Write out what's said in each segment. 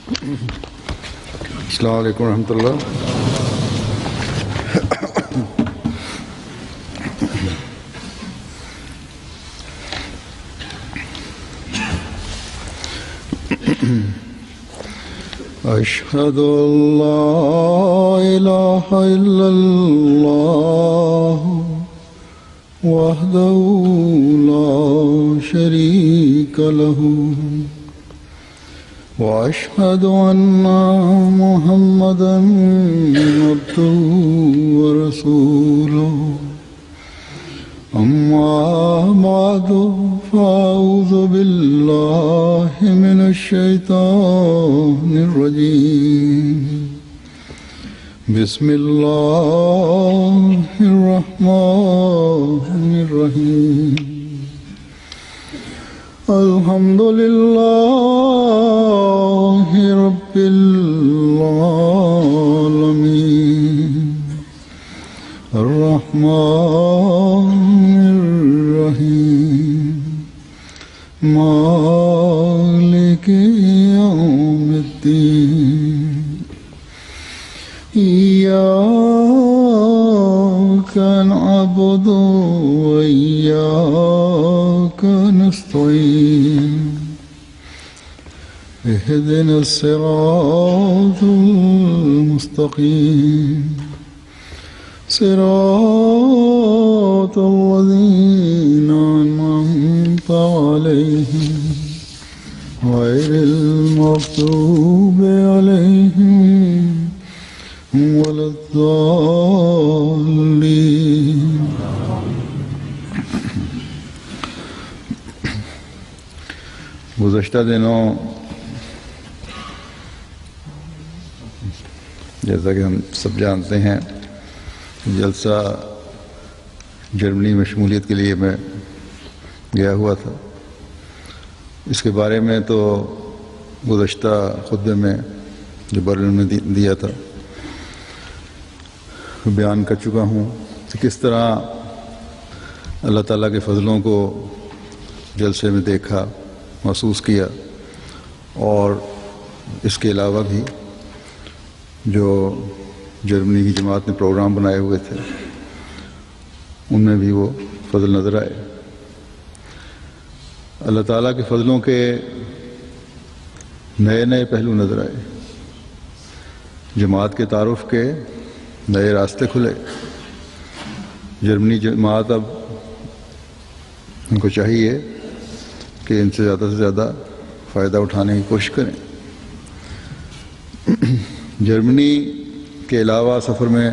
السلام علیکم ورحمۃ اللہ. اشہد ان لا الہ الا اللہ وحدہ لا شریک لہ واشہد ان محمدا عبدہ ورسولہ. اما بعد فاعوذ باللہ من الشیطان الرجیم. بسم اللہ الرحمن الرحیم. الحمد للہ رب العالمین الرحمن الرحیم مالک یوم الدین. ایاک نعبد وإیاک نستعین. اهدنا الصراط المستقیم صراط الذین أنعمت علیہم غیر المغضوب علیہم ولا الضالین. گزشتہ دنوں جیسا کہ ہم سب جانتے ہیں جلسہ جرمنی میں شمولیت کے لیے میں گیا ہوا تھا. اس کے بارے میں تو گزشتہ خطبے میں جو برلن میں دیا تھا بیان کر چکا ہوں کہ کس طرح اللہ تعالیٰ کے فضلوں کو جلسے میں دیکھا، محسوس کیا، اور اس کے علاوہ بھی جو جرمنی کی جماعت نے پروگرام بنائے ہوئے تھے ان میں بھی وہ فضل نظر آئے. اللہ تعالیٰ کے فضلوں کے نئے نئے پہلو نظر آئے. جماعت کے تعارف کے نئے راستے کھلے. جرمنی جماعت اب ان کو چاہیے کہ ان سے زیادہ فائدہ اٹھانے کی کوشش کریں. جرمنی کے علاوہ سفر میں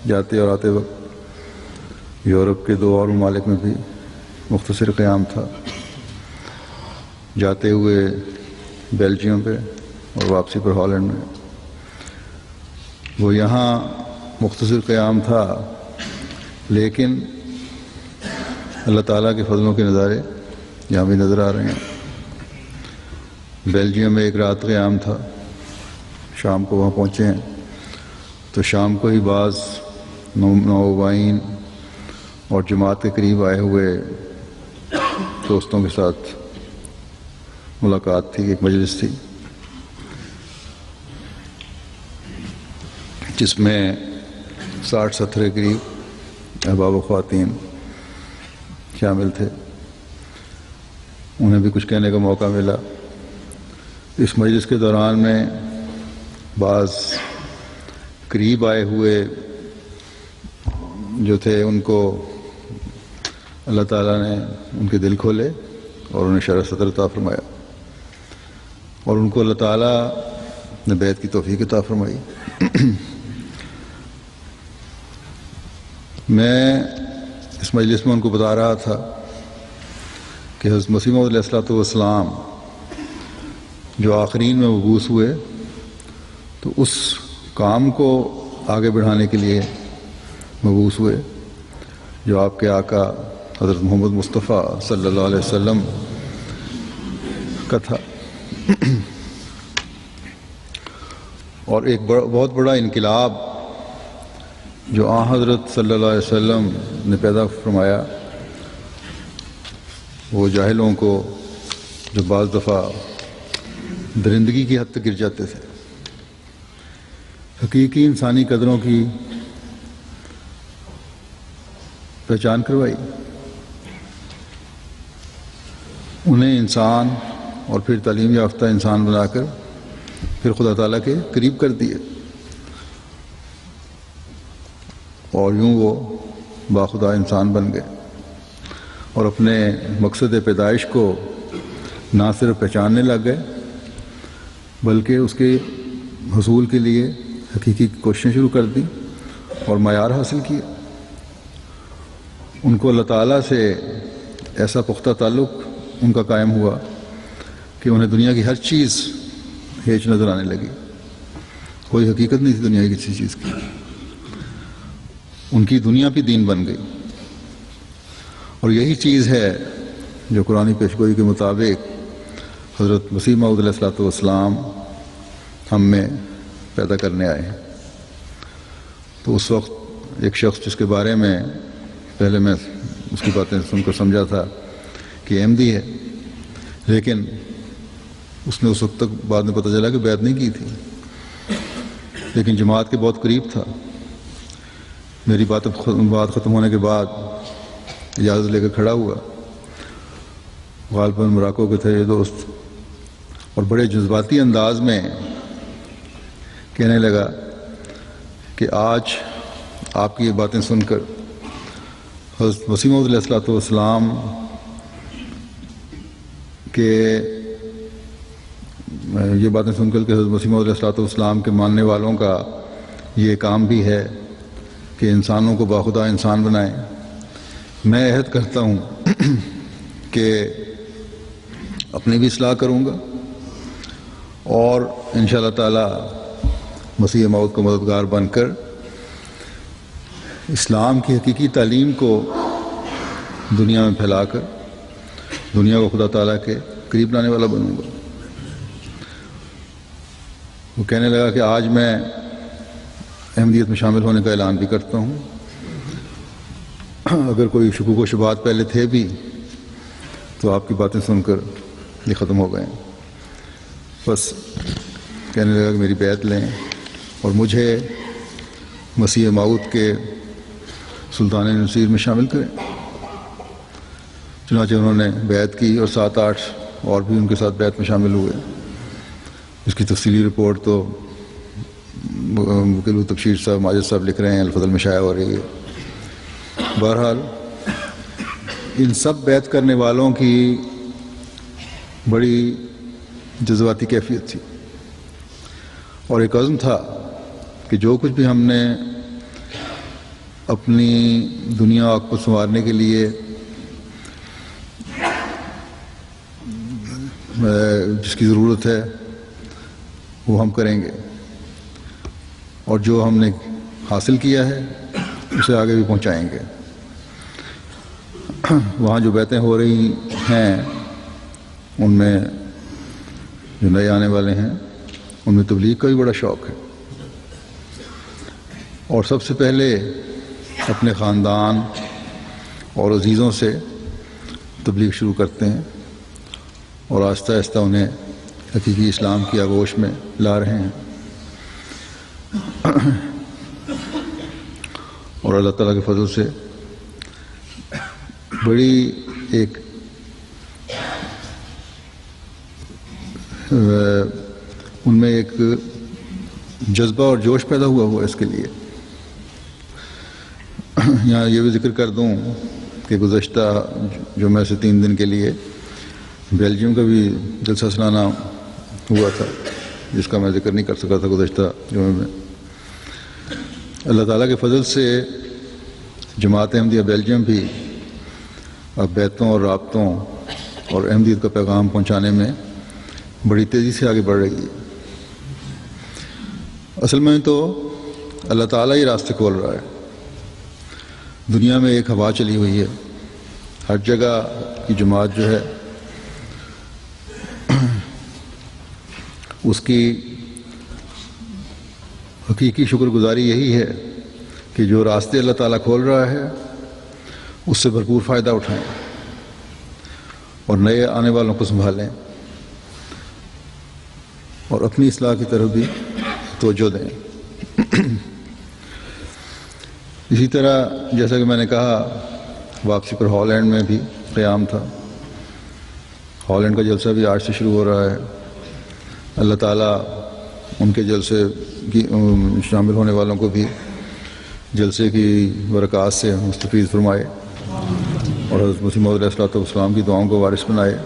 جاتے اور آتے وقت یورپ کے 2 اور ممالک میں بھی مختصر قیام تھا. جاتے ہوئے بیلجیم پہ اور واپسی پر ہالینڈ میں. وہ یہاں مختصر قیام تھا لیکن اللہ تعالیٰ کے فضلوں کے نظارے یہاں بھی نظر آ رہے ہیں. بیلجیم میں 1 رات قیام تھا. شام کو وہاں پہنچے ہیں تو شام کو ہی بعض نوآبائین اور جماعت کے قریب آئے ہوئے دوستوں کے ساتھ ملاقات تھی. ایک مجلس تھی جس میں 60-70 کے قریب احباب و خواتین شامل تھے. انہیں بھی کچھ کہنے کا موقع ملا. اس مجلس کے دوران میں بعض قریب آئے ہوئے جو تھے ان کو اللہ تعالیٰ نے ان کے دل کھولے اور انہیں شرح صدر عطا فرمایا اور ان کو اللہ تعالیٰ نے بیعت کی توفیق عطا فرمائی. میں اس مجلس میں ان کو بتا رہا تھا کہ حضرت مسیح موعود علیہ الصلوۃ والسلام جو آخرین میں مبعوث ہوئے تو اس کام کو آگے بڑھانے کے لیے مبعوث ہوئے جو آپ کے آقا حضرت محمد مصطفیٰ صلی اللہ علیہ وسلم کا تھا. اور ایک بہت بڑا انقلاب جو آن حضرت صلی اللہ علیہ وسلم نے پیدا فرمایا وہ جاہلوں کو جو بعض دفعہ درندگی کی حد تک گر جاتے تھے۔ حقیقی انسانی قدروں کی پہچان کروائی، انہیں انسان اور پھر تعلیم یافتہ انسان بنا کر پھر خدا تعالیٰ کے قریب کر دیے، اور یوں وہ باخدا انسان بن گئے اور اپنے مقصد پیدائش کو نہ صرف پہچاننے لگ گئے بلکہ اس کے حصول کے لیے حقیقی کوششیں شروع کر دیں اور معیار حاصل کیا۔ ان کو اللہ تعالیٰ سے ایسا پختہ تعلق ان کا قائم ہوا کہ انہیں دنیا کی ہر چیز ہیچ نظر آنے لگی، کوئی حقیقت نہیں تھی دنیا کی کسی چیز کی، ان کی دنیا بھی دین بن گئی۔ اور یہی چیز ہے جو قرآن پیشگوئی کے مطابق حضرت مسیح موعود علیہ الصلوۃ والسلام ہم میں پیدا کرنے آئے ہیں۔ تو اس وقت ایک شخص جس کے بارے میں پہلے میں اس کی باتیں سن کر سمجھا تھا کہ احمدی ہے، لیکن اس نے اس وقت تک بعد میں پتہ چلا کہ بیعت نہیں کی تھی، لیکن جماعت کے بہت قریب تھا۔ میری بات ختم ہونے کے بعد اجازت لے کر کھڑا ہوا، غالباً مراکو کے تھے یہ دوست، اور بڑے جذباتی انداز میں کہنے لگا کہ آج آپ کی یہ باتیں سن کر حضرت مسیح موعود علیہ الصلوۃ والسلام کہ یہ باتیں سن کر کہ حضرت مسیح موعود علیہ الصلوۃ والسلام کے ماننے والوں کا یہ کام بھی ہے کہ انسانوں کو باخدا انسان بنائیں۔ میں عہد کرتا ہوں کہ اپنی بھی اصلاح کروں گا اور انشاءاللہ تعالی مسیح موعود کو مددگار بن کر اسلام کی حقیقی تعلیم کو دنیا میں پھیلا کر دنیا کو خدا تعالیٰ کے قریب لانے والا بنوں گا۔ وہ کہنے لگا کہ آج میں احمدیت میں شامل ہونے کا اعلان بھی کرتا ہوں، اگر کوئی شکوک و شبہات پہلے تھے بھی تو آپ کی باتیں سن کر یہ ختم ہو گئے ہیں۔ بس کہنے لگا کہ میری بیعت لیں اور مجھے مسیح موعود کے سلطان نصیر میں شامل کریں۔ چنانچہ انہوں نے بیعت کی اور 7-8 اور بھی ان کے ساتھ بیعت میں شامل ہوئے۔ اس کی تفصیلی رپورٹ تو وکیل تبشیر صاحب ماجد صاحب لکھ رہے ہیں، الفضل میں شائع ہو رہی ہے۔ بہرحال ان سب بیعت کرنے والوں کی بڑی جذباتی کیفیت تھی اور ایک عزم تھا کہ جو کچھ بھی ہم نے اپنی دنیا کو سنوارنے کے لیے جس کی ضرورت ہے وہ ہم کریں گے، اور جو ہم نے حاصل کیا ہے اسے آگے بھی پہنچائیں گے۔ وہاں جو بیعتیں ہو رہی ہیں ان میں جو نئے آنے والے ہیں ان میں تبلیغ کا بھی بڑا شوق ہے، اور سب سے پہلے اپنے خاندان اور عزیزوں سے تبلیغ شروع کرتے ہیں اور آہستہ آہستہ انہیں حقیقی اسلام کی آغوش میں لا رہے ہیں، اور اللہ تعالیٰ کے فضل سے بڑی ایک ان میں ایک جذبہ اور جوش پیدا ہوا اس کے لیے۔ یہاں یہ بھی ذکر کر دوں کہ گزشتہ جمعہ سے 3 دن کے لیے بیلجیم کا بھی جلسہ سالانہ ہوا تھا، جس کا میں ذکر نہیں کر سکا تھا گزشتہ جمعے میں۔ اللہ تعالیٰ کے فضل سے جماعت احمدیہ بیلجیم بھی اب بیعتوں اور رابطوں اور احمدیت کا پیغام پہنچانے میں بڑی تیزی سے آگے بڑھ رہی ہے۔ اصل میں تو اللہ تعالیٰ ہی راستے کھول رہا ہے۔ دنیا میں ایک ہوا چلی ہوئی ہے، ہر جگہ کی جماعت جو ہے اس کی حقیقی شکر گزاری یہی ہے کہ جو راستے اللہ تعالیٰ کھول رہا ہے اس سے بھرپور فائدہ اٹھائیں اور نئے آنے والوں کو سنبھالیں۔ اور اپنی اصلاح کی طرف بھی توجہ دیں۔ اسی طرح جیسا کہ میں نے کہا، واپسی پر ہالینڈ میں بھی قیام تھا۔ ہالینڈ کا جلسہ بھی آج سے شروع ہو رہا ہے۔ اللہ تعالیٰ ان کے جلسے کی شامل ہونے والوں کو بھی جلسے کی برکات سے مستفید فرمائے اور حضرت مسیح موعود علیہ الصلوۃ والسلام کی دعاؤں کو وارث بنائے۔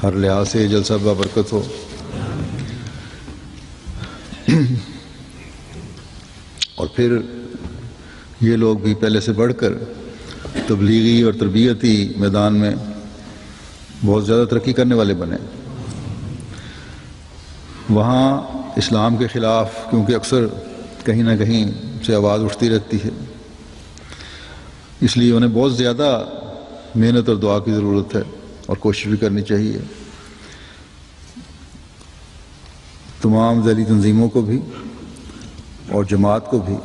ہر لحاظ سے یہ جلسہ بابرکت ہو۔ اور پھر یہ لوگ بھی پہلے سے بڑھ کر تبلیغی اور تربیتی میدان میں بہت زیادہ ترقی کرنے والے بنے۔ وہاں اسلام کے خلاف کیونکہ اکثر کہیں نہ کہیں سے آواز اٹھتی رہتی ہے، اس لیے انہیں بہت زیادہ محنت اور دعا کی ضرورت ہے اور کوشش بھی کرنی چاہیے۔ تمام ذیلی تنظیموں کو بھی اور جماعت کو بھی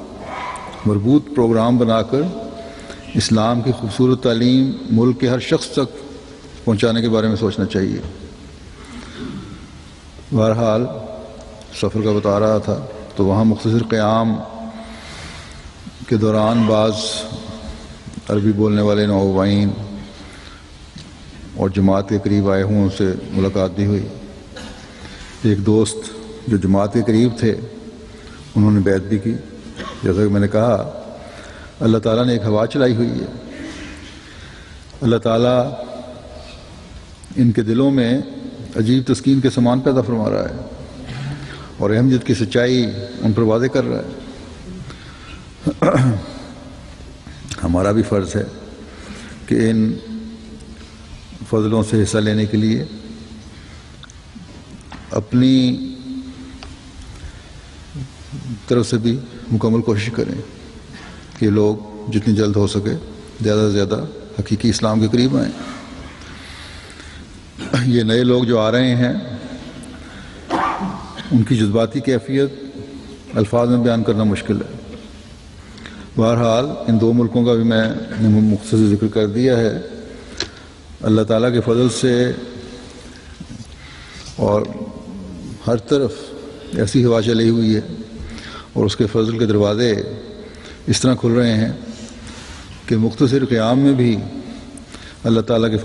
مربوط پروگرام بنا کر اسلام کی خوبصورت تعلیم ملک کے ہر شخص تک پہنچانے کے بارے میں سوچنا چاہیے۔ بہرحال سفر کا بتا رہا تھا تو وہاں مختصر قیام کے دوران بعض عربی بولنے والے نوآئین اور جماعت کے قریب آئے ہوں ان سے ملاقات بھی ہوئی۔ ایک دوست جو جماعت کے قریب تھے انہوں نے بیعت بھی کی۔ جیسا کہ میں نے کہا، اللہ تعالیٰ نے ایک ہوا چلائی ہوئی ہے۔ اللہ تعالیٰ ان کے دلوں میں عجیب تسکین کے سامان پیدا فرما رہا ہے اور احمدیت کی سچائی ان پر واضح کر رہا ہے۔ ہمارا بھی فرض ہے کہ ان فضلوں سے حصہ لینے کے لیے اپنی طرف سے بھی مکمل کوشش کریں کہ لوگ جتنی جلد ہو سکے زیادہ سے زیادہ حقیقی اسلام کے قریب آئیں۔ یہ نئے لوگ جو آ رہے ہیں ان کی جذباتی کیفیت الفاظ میں بیان کرنا مشکل ہے۔ بہرحال ان دو ملکوں کا بھی میں نے مختصر ذکر کر دیا ہے۔ اللہ تعالیٰ کے فضل سے اور ہر طرف ایسی ہوا چلی ہوئی ہے اور اس کے فضل کے دروازے اس طرح کھل رہے ہیں کہ مختصر قیام میں بھی اللہ تعالیٰ کے فضل